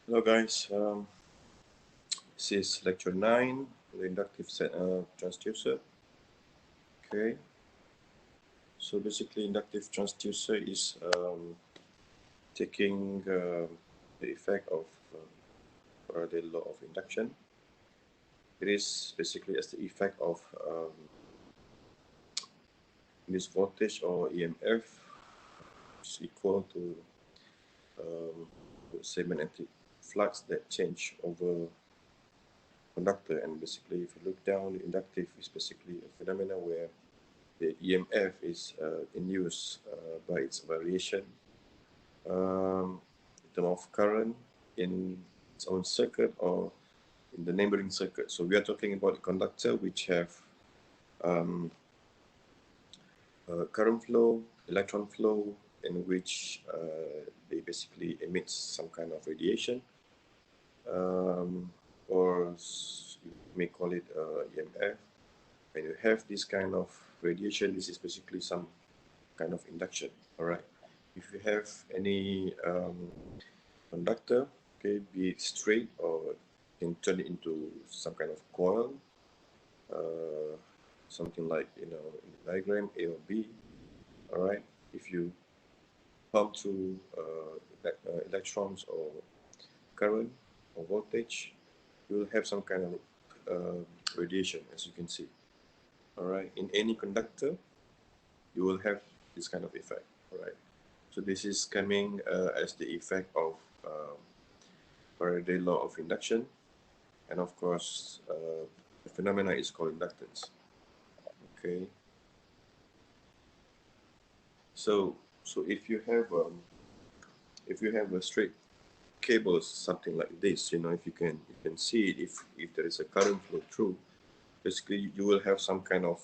Hello guys, this is lecture 9, the inductive transducer. Okay, so basically inductive transducer is taking the effect of Faraday law of induction. It is basically as the effect of this voltage or EMF is equal to say magnetic flux that change over conductor. And basically if you look down, the inductive is basically a phenomena where the EMF is induced by its variation in terms of current in its own circuit or in the neighboring circuit. So we are talking about a conductor which have current flow, electron flow, in which they basically emit some kind of radiation, or you may call it EMF. When you have this kind of radiation, this is basically some kind of induction. All right. If you have any conductor, okay, be it straight or you can turn it into some kind of coil, something like in the diagram A or B. All right. If you pump through electrons or current or voltage, you will have some kind of radiation, as you can see. All right. In any conductor, you will have this kind of effect. All right. So this is coming as the effect of Faraday law of induction, and of course the phenomena is called inductance. Okay. So if you have a straight cable, something like this, if you can see it, if there is a current flow through, basically you will have some kind of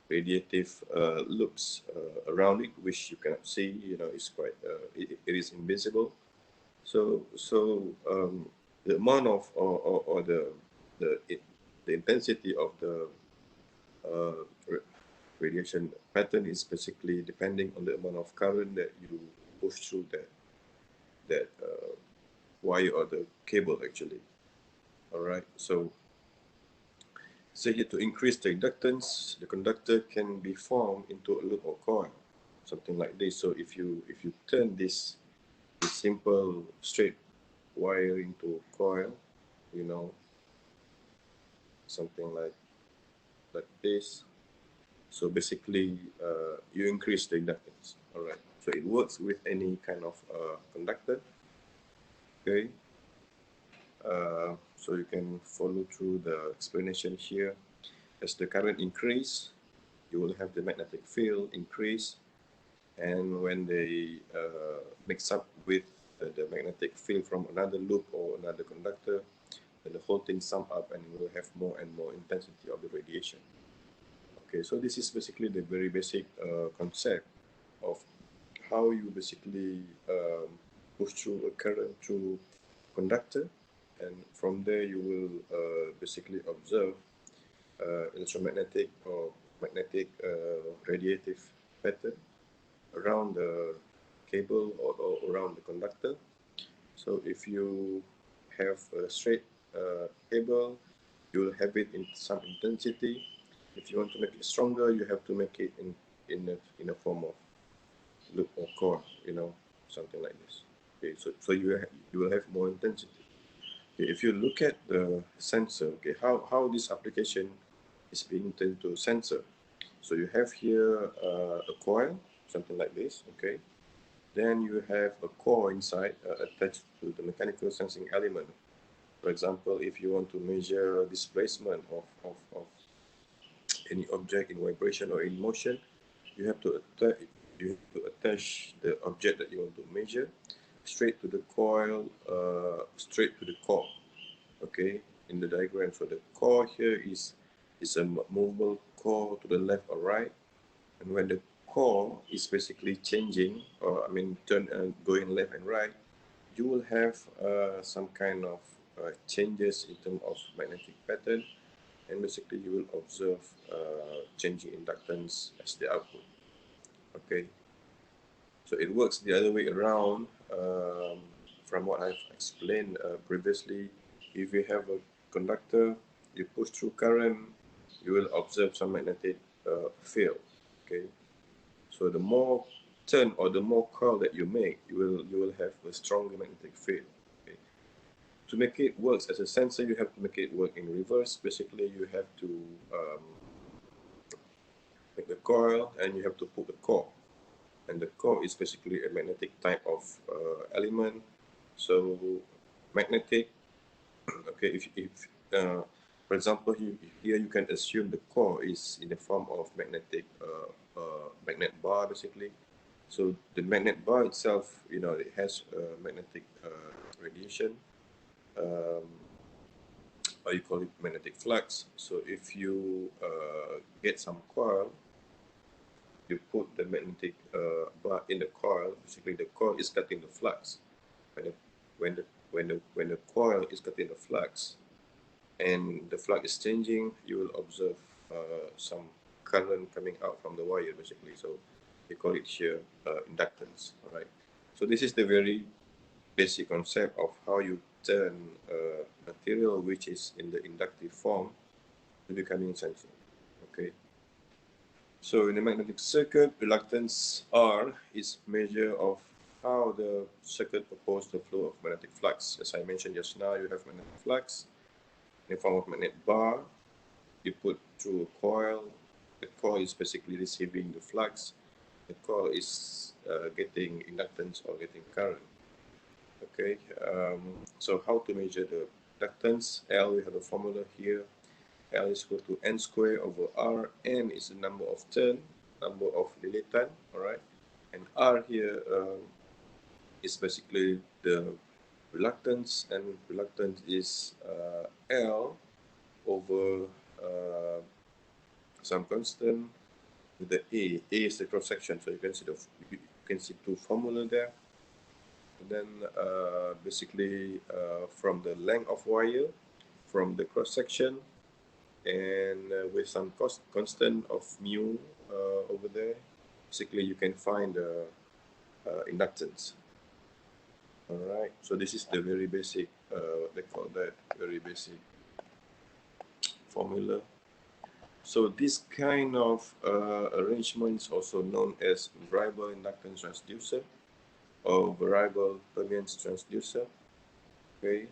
radiative loops around it, which you cannot see. It's quite it is invisible. So the amount of or the intensity of the radiation pattern is basically depending on the amount of current that you push through that wire or the cable actually. All right. So here to increase the inductance, the conductor can be formed into a loop or coil, something like this. So if you turn this simple straight wire into a coil, something like this. So basically, you increase the inductance. All right. So it works with any kind of conductor. Okay. So you can follow through the explanation here. As the current increase, you will have the magnetic field increase, and when they mix up with the magnetic field from another loop or another conductor, then the whole thing sum up and you will have more and more intensity of the radiation. Okay, so this is basically the very basic concept of how you basically push through a current through conductor, and from there you will basically observe electromagnetic or magnetic radiative pattern around the cable or around the conductor. So if you have a straight cable, you will have it in some intensity. If you want to make it stronger, you have to make it in a form of loop or core, something like this. Okay, so you will have more intensity. Okay, if you look at the sensor, okay, how this application is being turned to sensor. So you have here a coil, something like this, okay. Then you have a core inside attached to the mechanical sensing element. For example, if you want to measure displacement of any object in vibration or in motion, you have to attach the object that you want to measure straight to the coil, straight to the core. Okay, in the diagram, so the core here is a movable core to the left or right, and when the core is basically changing, or going left and right, you will have some kind of changes in terms of magnetic pattern, and basically you will observe changing inductance as the output. Okay, so it works the other way around from what I've explained previously, if you have a conductor, you push through current, you will observe some magnetic field. Okay, so the more turn or the more coil that you make, you will have a stronger magnetic field. Okay. To make it work as a sensor, you have to make it work in reverse. Basically, you have to make the coil and you have to put the core. And the core is basically a magnetic type of element. So magnetic, okay, if for example, here you can assume the core is in the form of magnetic magnet bar basically. So the magnet bar itself, it has magnetic radiation, or you call it magnetic flux. So if you get some coil, you put the magnetic bar in the coil. Basically, the coil is cutting the flux. When the coil is cutting the flux, and the flux is changing, you will observe some current coming out from the wire, basically. So they call it shear inductance. All right. So this is the very basic concept of how you turn material which is in the inductive form to becoming sensor. Okay. So in the magnetic circuit, reluctance R is measure of how the circuit opposes the flow of magnetic flux. As I mentioned just now, you have magnetic flux in the form of magnet bar. You put through a coil. The coil is basically receiving the flux. The coil is getting inductance or getting current. Okay, so how to measure the inductance? L, we have the formula here. L is equal to N squared over R. N is the number of turn, number of milliton, all right? And R here is basically the reluctance, and reluctance is L over some constant with the A. A is the cross section, so you can see two formula there. And then basically from the length of wire, from the cross section, and with some constant of mu over there, basically you can find the inductance. All right, so this is the very basic, they call that very basic formula. So this kind of arrangement is also known as variable inductance transducer or variable permeance transducer. Okay,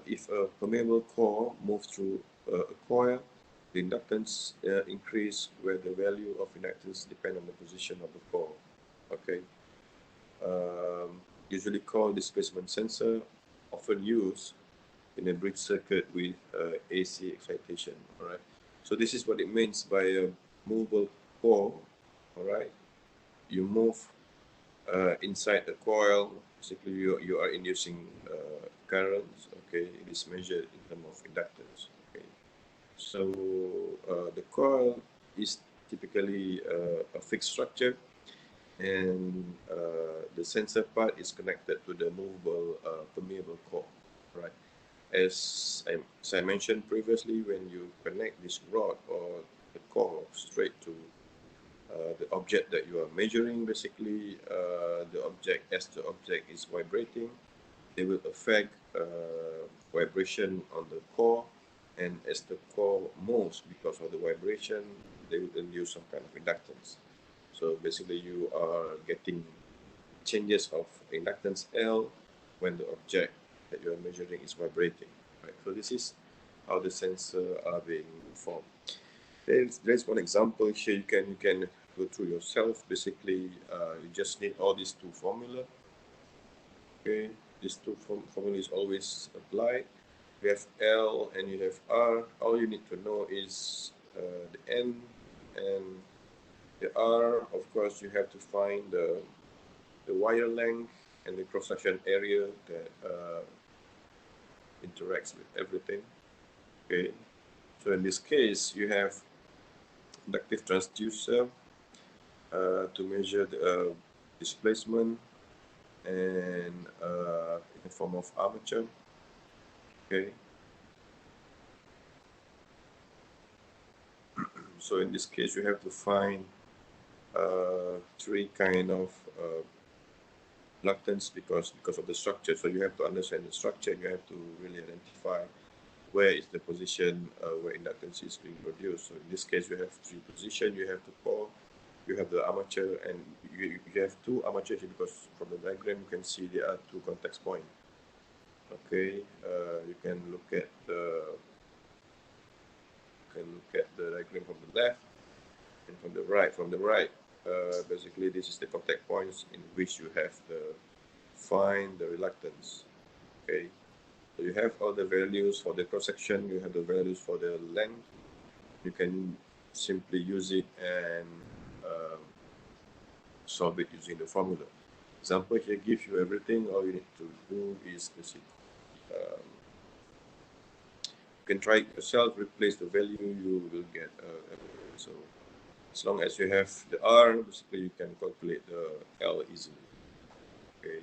if a permeable core moves through a coil, the inductance increase where the value of inductance depends on the position of the core. Okay, usually called displacement sensor, often used in a bridge circuit with AC excitation. All right, so this is what it means by a movable core. All right, you move inside the coil. Basically, you are inducing currents. Okay, it is measured in terms of inductance. Okay, so the coil is typically a fixed structure, and the sensor part is connected to the movable permeable core. Right. As I mentioned previously, when you connect this rod or the core straight to the object that you are measuring, basically the object, as the object is vibrating, they will affect vibration on the core, and as the core moves because of the vibration, they will induce some kind of inductance. So basically you are getting changes of inductance L when the object that you are measuring is vibrating. Right? So this is how the sensor are being formed. There's one example here. You can go through yourself. Basically, you just need all these two formula. Okay, these two formula is always applied. You have L and you have R. All you need to know is the N and the R. Of course, you have to find the wire length and the cross-section area that interacts with everything. Okay, so in this case, you have inductive transducer to measure the displacement and in the form of armature. Okay, so in this case, you have to find three kind of reluctance because of the structure. So you have to understand the structure. You have to really identify where is the position where inductance is being produced. So in this case, you have three positions. You have the core, you have the armature, and you have two armatures here because from the diagram you can see there are two contact points. Okay, you can look at the diagram from the left and from the right. From the right, basically this is the contact points in which you have the find the reluctance. Okay, so you have all the values for the cross section. You have the values for the length. You can simply use it and solve it using the formula. Example here gives you everything. All you need to do is basically you can try it yourself, replace the value, you will get so as long as you have the R, basically you can calculate the L easily. Okay,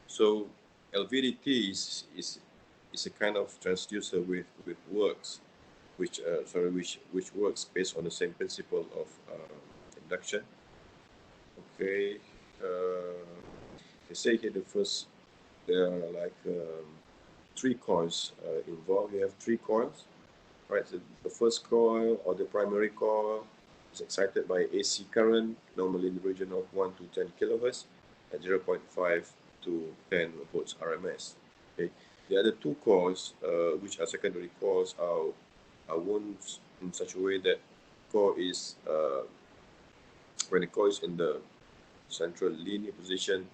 so LVDT is a kind of transducer with works, which works based on the same principle of induction. Okay, they say here there are like 3 coils involved. You have 3 coils, right? So the first coil or the primary coil is excited by AC current, normally in the region of 1 to 10 kilohertz at 0.5 to 10 volts RMS. Okay, the other 2 coils, which are secondary coils, are wound in such a way that core is when the coil is in the central linear position,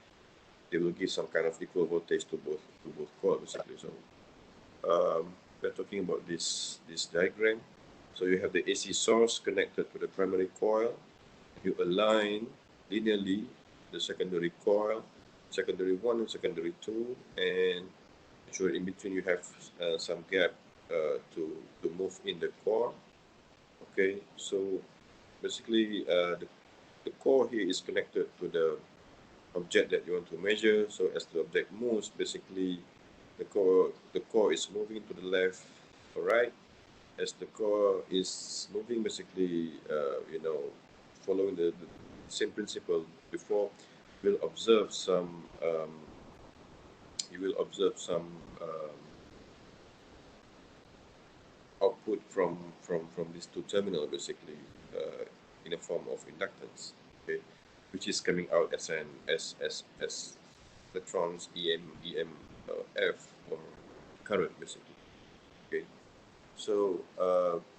they will give some kind of equal voltage to both coils basically. So we're talking about this diagram. So you have the AC source connected to the primary coil. You align linearly the secondary coil, secondary 1 and secondary 2, and sure in between you have some gap to move in the core. Okay, so basically the core here is connected to the object that you want to measure. So as the object moves, basically the core is moving to the left or right. As the core is moving, basically following the same principle before, you will observe some output from these two terminals, basically in a form of inductance, okay, which is coming out as electrons, EMF or current, basically. Okay, so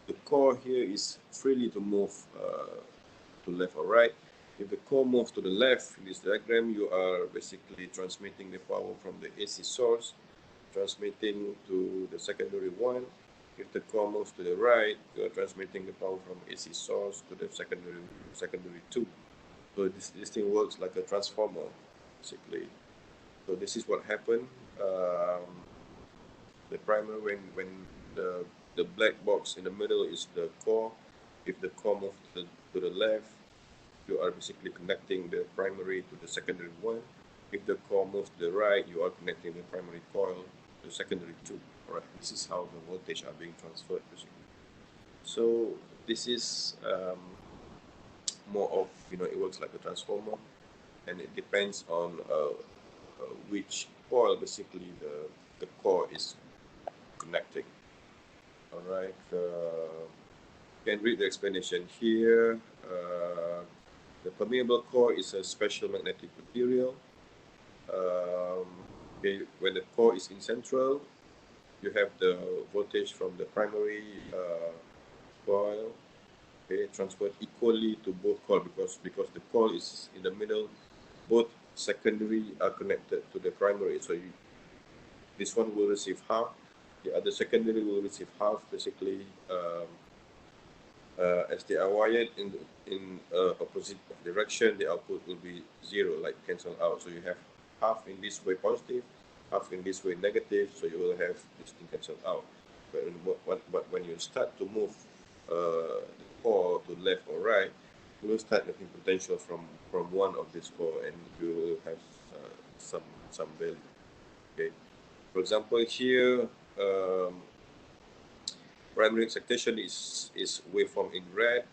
the core here is freely to move to left or right. If the core moves to the left in this diagram, you are basically transmitting the power from the AC source, transmitting to the secondary 1. If the core moves to the right, you are transmitting the power from AC source to the secondary 2. So this thing works like a transformer, basically. So this is what happened. The primary, when the black box in the middle is the core. If the core moves to the left, you are basically connecting the primary to the secondary 1. If the core moves to the right, you are connecting the primary coil to the secondary 2. All right, this is how the voltage are being transferred, basically. So this is more of, it works like a transformer, and it depends on which coil basically the core is connecting. All right, you can read the explanation here. The permeable core is a special magnetic material. Okay, when the core is in central, you have the voltage from the primary coil, okay, transferred equally to both coils because the coil is in the middle. Both secondary are connected to the primary, so this one will receive half, the other secondary will receive half, basically. As they are wired in opposite direction, the output will be 0, like cancel out. So you have half in this way positive, half in this way negative, so you will have this thing cancelled out. But when you start to move the core to left or right, you will start making potential from one of this core, and you will have some value. Okay, for example here. Primary excitation is waveform in red.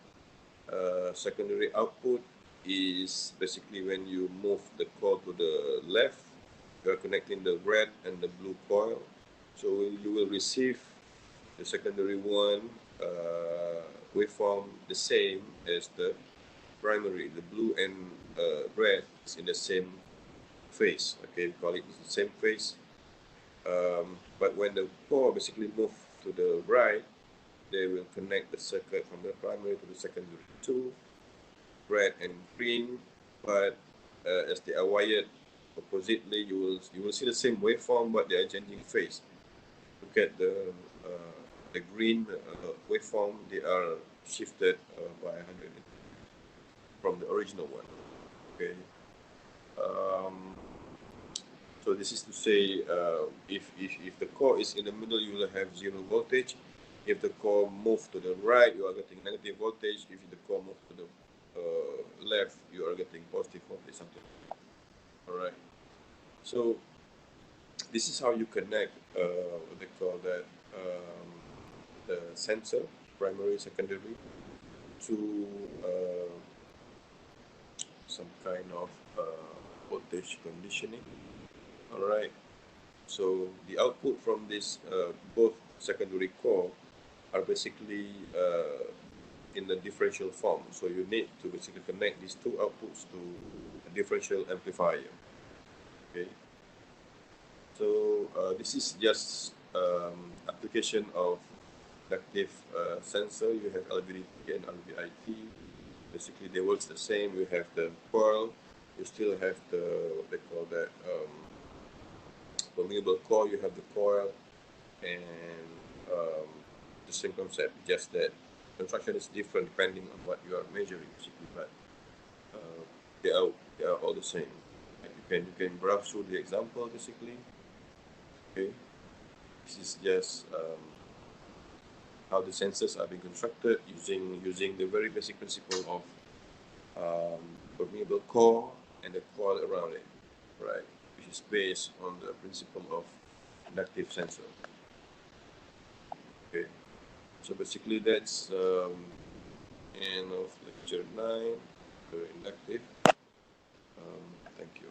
Secondary output is basically when you move the coil to the left, you are connecting the red and the blue coil. So you will receive the secondary one waveform the same as the primary. The blue and red is in the same phase. Okay, we call it the same phase. But when the core basically move to the right, they will connect the circuit from the primary to the secondary. Two, red and green, but as they are wired oppositely, you will see the same waveform, but they are changing phase. Look at the green waveform; they are shifted by 100 from the original one. Okay. So this is to say, if the core is in the middle, you will have 0 voltage. If the core move to the right, you are getting negative voltage. If the core move to the left, you are getting positive voltage, something. All right. So this is how you connect what they call that the sensor, primary, secondary, to some kind of voltage conditioning. All right. So the output from this both secondary core are basically in the differential form. So you need to basically connect these two outputs to a differential amplifier. Okay. So this is just application of inductive sensor. You have LVDT and LVDT. Basically, they work the same. You have the coil. You still have the what they call that permeable core. You have the coil, and the same concept. Just that construction is different depending on what you are measuring, basically. But they are all the same. You can browse through the example, basically. Okay, this is just how the sensors are being constructed using the very basic principle of permeable core and the coil around it, right? Which is based on the principle of inductive sensor. Okay, so basically that's end of lecture 9, very inductive. Thank you.